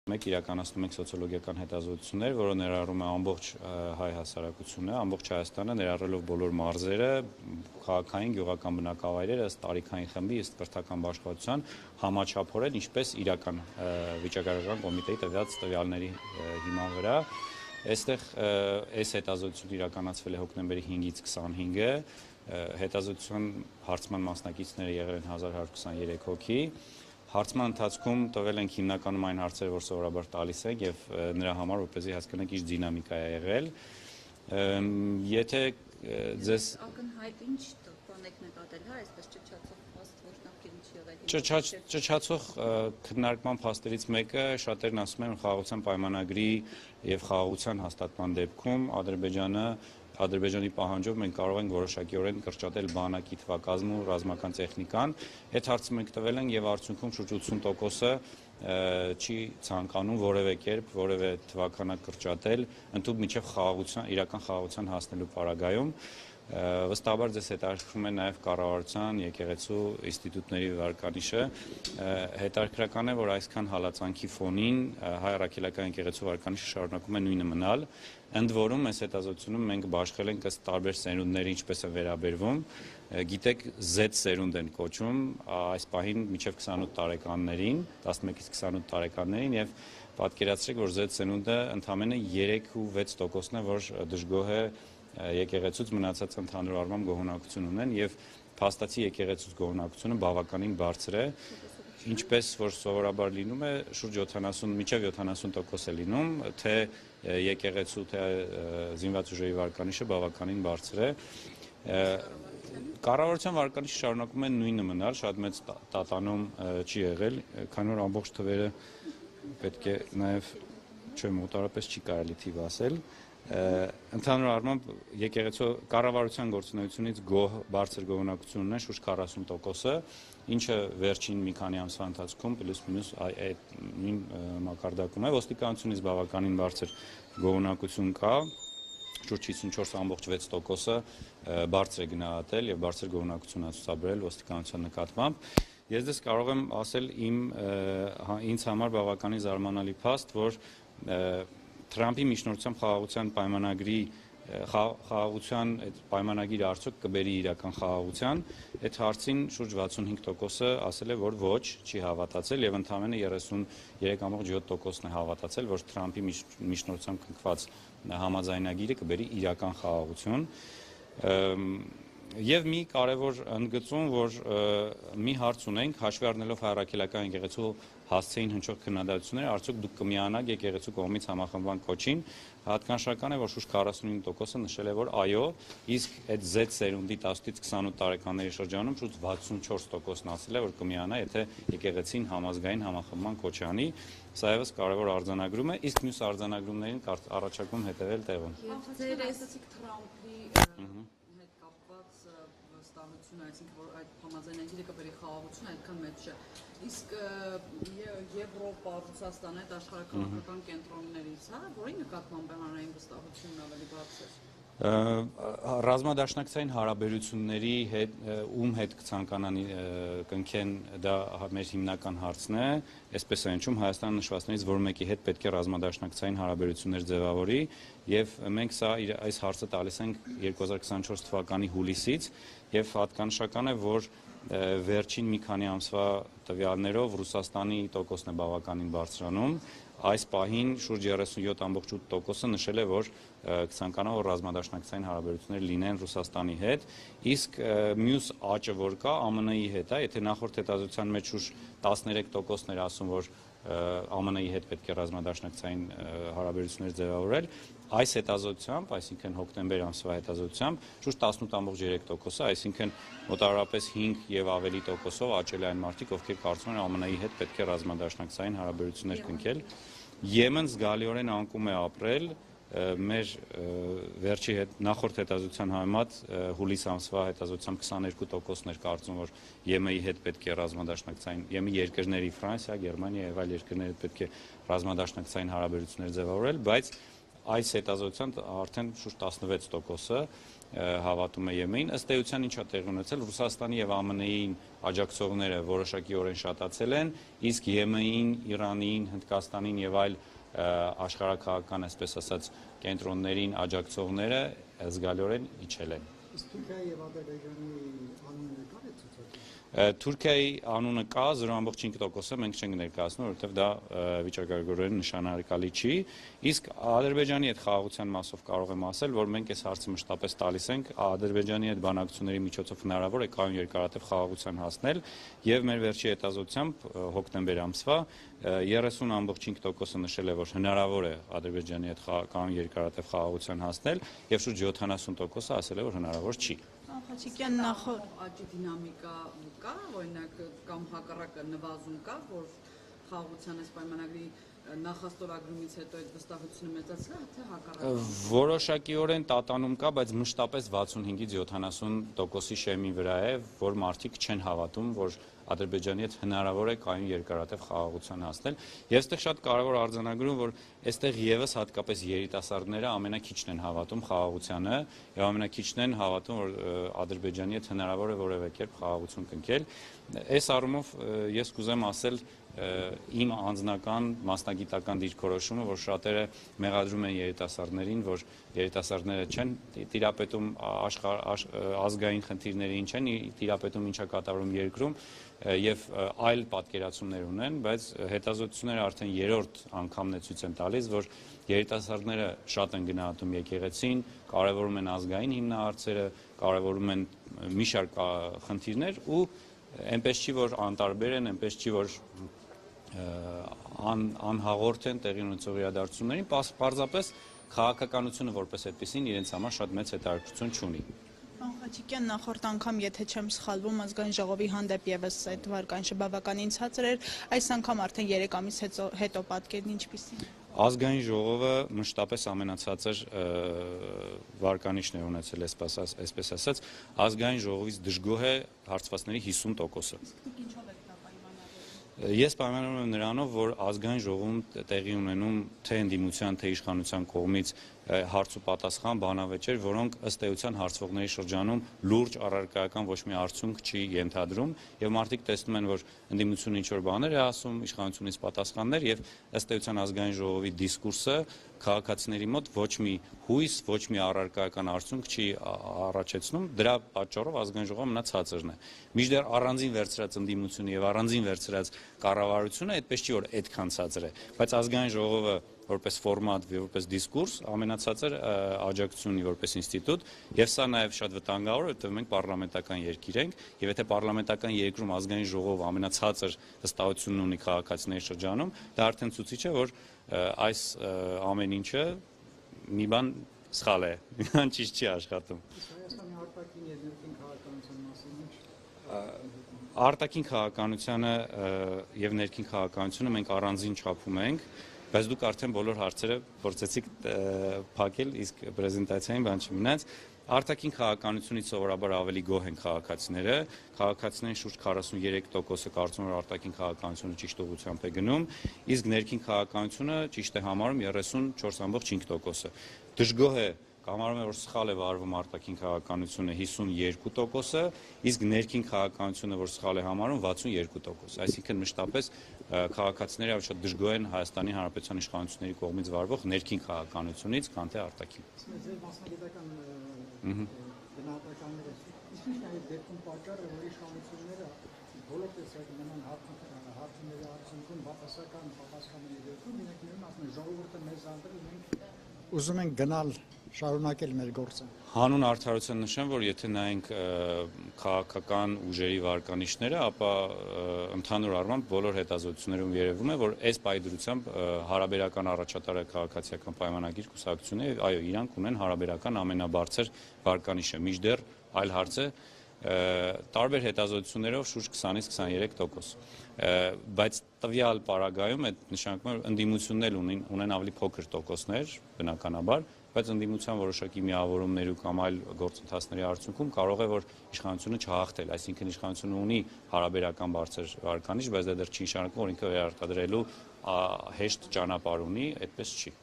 Մեկ իրականացնում ենք սոցիոլոգիական հետազոտություններ, որը ներառում է ամբողջ հայ հասարակությունը, ամբողջ Հայաստանը, ներառելով բոլոր մարզերը, քաղաքային, գյուղական բնակավայրերը, ըստ տարիքային խմբի, ըստ կրթական բաշխվածության, համաչափորեն, ինչպես իրական վիճակագրական կոմիտեի տվյալ տվյալների հիման վրա։ Այստեղ այս հետազոտությունը իրականացվել է հոկտեմբերի 5-ից 25-ը, հետազոտության հարցման մասնակիցները եղել են 1123 հոգի։ Հարցման ընթացքում տվել ենք հիմնականում այն հարցերը, որ սովորաբար տալիս ենք եւ նրա համար, որպեսզի հասկանանք ինչ դինամիկա է եղել։ Եթե ձեզ ակնհայտ ինչ բան եք նկատել, հա, այսպես ճճացող փաստ, որ նախկինում չի եղել։ Ճճացող քննարկման փաստերից մեկը շատերն ասում են խաղաղության պայմանագրի եւ խաղաղության հաստատման դեպքում Ադրբեջանի պահանջով մենք կարող ենք որոշակիորեն կրճատել բանակի թվակազմը ու ռազմական տեխնիկան։ Այդ հարցը մենք տվել ենք եւ արդյունքում շուրջ 80%-ը չի ցանկանում որևէ կերպ որևէ թվականակ կրճատել, ընդհանուր միջև իրական խաղաղության հասնելու պարագայում։ Վստահաբար ձեզ հետաքրքրում է նաև կառավարության, եկեղեցու ինստիտուտների վարկանիշը։ Հետաքրքրական է, որ այսքան հալածանքի ֆոնին հայ առաքելական եկեղեցու վարկանիշը շարունակում է նույնը մնալ։ Ընդ որում, այս հետազոտությունում մենք բաշխել ենք ըստ տարբեր սերունդների, ինչպես է վերաբերվում։ Գիտեք, Z սերունդ են կոչում այս պահին մինչև 28 տարեկաններին, 11-ից 28 տարեկաններին եւ պատկերացրեք, որ Z սերունդը ընդամենը 3.6%-ն է, որ դժգոհ է եկեղեցուց, մնացած ընդհանուր առմամբ գոհունակություն ունեն եւ փաստացի եկեղեցուց գոհունակությունը բավականին բարձր է, ինչպես որ սովորաբար լինում է, շուրջ 70 մինչև 70% է լինում, թե եկեղեցու, թե զինված ուժերի վարկանիշը բավականին բարձր է։ Կառավարության վարկանիշը շարունակում է նույնը մնալ, շատ մեծ տատանում չի եղել, քանի որ ամբողջ թվերը պետք է նաեւ մոտավորապես չի կարելի թիվ ասել։ Ընդհանուր առմամբ եկեղեցու կառավարության գործունեությունից բարձր գոհունակություն ունեն շուրջ 40%-ը, ինչը վերջին մի քանի ամսվա ընթացքում պլյուս մինուս այդ նույն մակարդակում է։ Ոստիկանությունից բավականին բարձր գոհունակություն կա, շուրջ 54.6%-ը բարձր է գնահատել եւ բարձր գոհունակություն ցուցաբերել ոստիկանության նկատմամբ։ Ես դες կարող եմ ասել ինձ համար բավականին զարմանալի փաստ, որ Թրամփի միջնորդությամբ խաղաղության պայմանագրի խաղաղության այդ պայմանագիրը արդյոք կբերի իրական խաղաղության, այդ հարցին շուրջ 65%-ը ասել է, որ ոչ, չի հավատացել եւ ընդամենը 33.7%-ն է հավատացել, որ Թրամփի միջնորդությամբ կնքված համաձայնագիրը կբերի իրական խաղաղություն։ Եվ մի կարևոր ընդգծում, որ մի հարց ունենք, հաշվի առնելով հայ առաքելական եկեղեցու հասցեին հնչող քննադատությունները, արդյոք դուք կմիանաք եկեղեցու կողմից համախմբման կոչին, հատկանշական է, որ շուրջ 45%-ը նշել է, որ այո, իսկ այդ Z սերունդի 18-ից 28 տարեկանների շրջանում շուրջ 64%-ն ասել է, որ կմիանա, եթե եկեղեցին համազգային համախմբման կոչ անի։ Սա եւս կարևոր արձանագրում է, իսկ մյուս արձանագրումներին առաջարկում հետևել տեղում։ Ձեր ասացիք Թրամփի վստահությունը, այսինքն որ այդ համաձայնագիրը կբերի խաղաղություն, այդքան մեծ չէ։ Իսկ Եվրոպա, Ռուսաստան այդ աշխարհակաղակական կենտրոններից, հա, որի նկատմամբ է հանրային վստահությունն ավելի բարձր։ Ռազմադաշնակցային հարաբերությունների հետ կցանկանան կնքեն, դա մեր հիմնական հարցն է, այսպես է հնչում Հայաստանը նշվածներից որ մեկի հետ պետք է ռազմադաշնակցային հարաբերություններ ձևավորի եւ մենք այս հարցը տալիս ենք 2024 թվականի հուլիսից եւ հատկանշական է, որ վերջին մի քանի ամսվա տվյալներով Ռուսաստանի տոկոսն է բավականին բարձրանում, այս պահին շուրջ 37.8%-ը նշել է, որ կցանկանա, որ ռազմադաշնակցային հարաբերություններ լինեն Ռուսաստանի հետ, իսկ մյուս աճը, որ կա, ԱՄՆ-ի հետ է, եթե նախորդ հետազոտության մեջ շուրջ 13%-ն էր ասում, որ ԱՄՆ-ի հետ պետք է ռազմադաշնակցային հարաբերություններ ձևավորել, այս հետազոտությամբ, այսինքն հոկտեմբեր ամսվա հետազոտությամբ, շուրջ 18.3%-ը, այսինքն մոտավորապես 5 եւ ավելի տոկոսով աճել է այն մարդիկ, ովքեր կարծում են ԱՄՆ-ի հետ պետք է ռազմադաշնակցային հարաբերություններ կնքել։ Եմեն զգալիորեն անկում է ապրել, մեր վերջի նախորդ հետազոտության համեմատ հուլիս ամսվա հետազոտությամբ 22%-ն էր կարծում, որ ԵՄ-ի հետ պետք է ռազմադաշնակցային, ԵՄ-ի երկրների Ֆրանսիա, Գերմանիա եւ այլ երկրների հետ պետք է ռազմադաշնակցային հարաբերություններ ձևավորել, բայց այս հետազոտության արդեն շուրջ 16%-ը հավատում է ԵՄ-ին, ըստ էության ինչա տեղի ունեցել, Ռուսաստանի եւ ԱՄՆ-ին աջակցողները որոշակիորեն շատացել են, իսկ ԵՄ-ին, Իրանին, Հնդկաստանին եւ այլ աշխարհաքաղաքական, այսպես ասած, կենտրոններին աջակցողները զգալիորեն իջել են։ Իսկ Թուրքիայի եւ Ադրբեջանի անունը կար է ցուցակում։ Թուրքիայի անունը կա 0.5%-ը մենք չենք ներկայացնում, որովհետև դա վիճակագրորեն նշանակալի չի, իսկ Ադրբեջանի հետ խաղաղության մասով կարող եմ ասել, որ մենք այս հարցը մշտապես տալիս ենք, Ադրբեջանի հետ բանակցությունների միջոցով հնարավոր է կայուն երկարատև խաղաղության հասնել, եւ մեր վերջի հետազոտությամբ հոկտեմբեր ամսվա 30.5%-ը նշել է, որ հնարավոր է Ադրբեջանի հետ կայուն երկարատև խաղաղության հասնել, եւ շուրջ 70%-ը ասել է, որ հնարավոր չի։ Խաչիկյան աճի դինամիկա կա, օրինակ կամ հակառակը նվազում կա, որ խաղաղության այս պայմանագրի նախաստորագրումից հետո այդ վստահությունը մեծացել է, թե հակառակը։ Որոշակիորեն տատանում կա, բայց մշտապես 65-ից 70%-ի շեմի վրա է, որ մարդիկ չեն հավատում, որ Ադրբեջանի հետ հնարավոր է կայուն երկարատև խաղաղության հասնել։ Եվ այստեղ շատ կարևոր արձանագրում, որ այստեղ եւս հատկապես երիտասարդները ամենակիչն են հավատում խաղաղությանը եւ ամենակիչն են հավատում, որ Ադրբեջանի հետ հնարավոր է որևէ կերպ խաղաղություն կնքել։ Այս առումով ես կուզեմ ասել իմ անձնական մասնագիտական դիրքորոշումը, որ շատերը մեղադրում են երիտասարդներին, որ երիտասարդները չեն տիրապետում ազգային խնդիրներին, չեն տիրապետում ինչա կատարվում երկրում եւ այլ պատկերացումներ ունեն, բայց հետազոտությունները արդեն երրորդ անգամն է ցույց են տալիս, որ երիտասարդները շատ են գնահատում եկեղեցին, կարևորում են ազգային հիմնահարցերը, կարևորում են մի շարք խնդիրներ ու այնպես չի, որ անտարբեր են, այնպես չի, որ անհաղորդ են տեղի ունեցող իրադարձություններին, պարզապես քաղաքականությունը որպես այդպեսին իրենց համար շատ մեծ հետաքրքրություն չունի։ Խաչիկյան նախորդ անգամ, եթե չեմ սխալվում, ազգային ժողովի հանդեպ եւս այդ վարկանիշը բավականին ցածր էր, այս անգամ արդեն 3 ամիս հետո պատկերն ինչպիսին է։ Ազգային ժողովը մշտապես ամենացածր վարկանիշն է ունեցել, այսպես ասած, ազգային ժողովից դժգոհ է հարցվածների 50%-ը։ Ես պայմանավորում եմ նրանով, որ ազգային ժողովում տեղի ունենում թե ընդդիմության, թե իշխանության կողմից հարց ու պատասխան բանավեճեր, որոնք ըստ էության հարցվողների շրջանում լուրջ առարկայական ոչ մի արդյունք չի ենթադրում, եւ մարդիկ տեսնում են, որ ընդդիմությունը ինչ-որ բաներ է ասում, իշխանությունից պատասխաններ, եւ ըստ էության ազգային ժողովի դիսկուրսը քաղաքացիների մոտ ոչ մի հույս, ոչ մի առարկայական արդյունք չի առաջացնում, դրա պատճառով ազգային ժողովը մնացածրն է։ Մինչդեռ առանձին վերցրած ընդդիմությունը եւ առանձին վերցրած կառավարությունը այդպես չի, որ այդքան ցածր է, բայց ազգային ժողովը որպես ֆորմատ, որպես դիսկուրս ամենացածր աջակցությունի որպես ինստիտուտ, եւ սա նաեւ շատ վտանգավոր է, որովհետեւ մենք պարլամենտական երկիր ենք, եւ եթե պարլամենտական երկրում ազգային ժողովը ամենացածր հստակությունն ունի քաղաքացիների շրջանում, դա արդեն ցույց է, որ այս ամեն ինչը մի բան սխալ է, մի բան ճիշտ չի աշխատում։ Հայաստանի արտաքին եւ ներքին քաղաքականության մասին ինչ արտաքին քաղաքականությունը եւ ներքին քաղաքականությունը մենք առանձին չափում ենք, բայց դուք արդեն բոլոր հարցերը փորձեցիք փակել, իսկ պրեզենտացիային բան չմնաց։ Արտաքին քաղաքականությունից սովորաբար ավելի գոհ են քաղաքացիները, քաղաքացիների շուրջ 43%-ը կարծում են, որ արտաքին քաղաքականությունը ճիշտ ուղղությամբ է գնում, իսկ ներքին քաղաքականությունը ճիշտ է համարում 34.5%-ը։ Դժգոհ է Կամարում է, որ սխալ է վարվում արտաքին քաղաքականությունը 52%-ը, իսկ ներքին քաղաքականությունը, որ սխալ է համարում 62%։ Այսինքն մշտապես քաղաքացիները ավելի շատ դժգոհ են Հայաստանի Հանրապետության իշխանությունների կողմից վարվող ներքին քաղաքականությունից, քան թե արտաքին։ Ձեր մասնագիտական գնահատականները իսկ ինչ է այդ դեպքում պատճառը, որ իշխանությունները բոլոր տեսակ նման հարցումների արդյունքում պատասխանների դեպքում իրենք ասում են ժողովուրդը մեզ անդրել մենք ուզում ենք գնալ շարունակել մեր գործը։ Հանուն արդարության նշեմ, որ եթե նայենք քաղաքական ուժերի վարկանիշները, ապա ընդհանուր առմամբ բոլոր հետազոտություններում երևում է, որ այս պայդրությամբ հարաբերական առաջատարը քաղաքացիական պայմանագիր կուսակցությունը, այո, իրանք ունեն հարաբերական ամենաբարձր վարկանիշը, մինչդեռ այլ հարց է տարբեր հետազոտություններով շուրջ 20-ից 23%, բայց տվյալ պարագայում այդ նշանակում է ընդդիմությունն էլ ունեն ավելի փոքր տոկոսներ, բնականաբար, բայց ընդդիմության որոշակի միավորումների կամ այլ գործընթացների արդյունքում կարող է որ իշխանությունը չհաղթել, այսինքն իշխանությունը ունի հարաբերական բարձր վարկանիշ, բայց դա դեռ չի նշանակում, որ ինքը վերարտադրելու հեշտ ճանապարհ ունի, այդպես չի։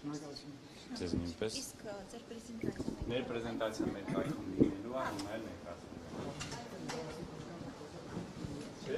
Շնորհակալություն։ Ձեզ նույնպես։ Իսկ ձեր պրեզենտացիան Մեր պրեզենտացիան մեր կայքում լինելու է, հիմա էլ ներկայացնում։ Չէ,